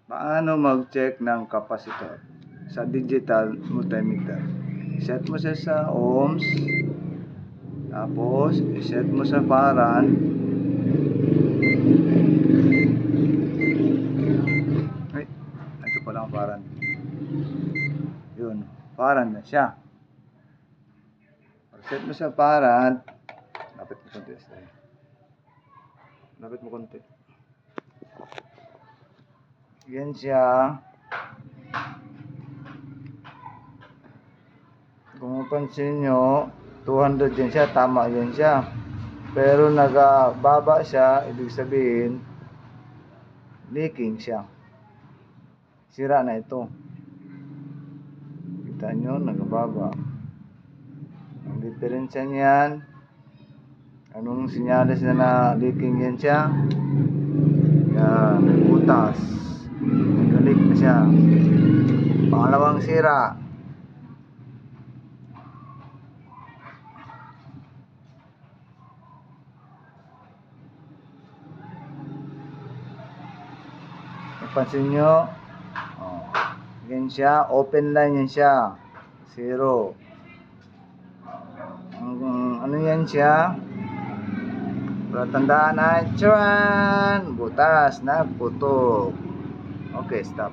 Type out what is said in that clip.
Paano mag-check ng capacitor sa digital multimeter? Set mo siya sa ohms, tapos iset mo sa farad. Ay, ito pala ang farad. Yun, farad na siya. Set mo sa farad. Lapit mo konti. Lapit mo konti. Yan siya. Kung mapansin nyo, 200 yan siya, tama yan siya. Pero nagababa siya, ibig sabihin, leaking siya. Sira na ito. Kita nyo, nagababa. Ang diferensya niyan, anong sinyalis na leaking yan siya? Yan, may butas. Nag-leak na siya. Pangalawang sira. Napansin nyo, yan siya, open line yan siya, 0. Ano yan siya? Pero tandaan ay butas na putok. Okay, stop.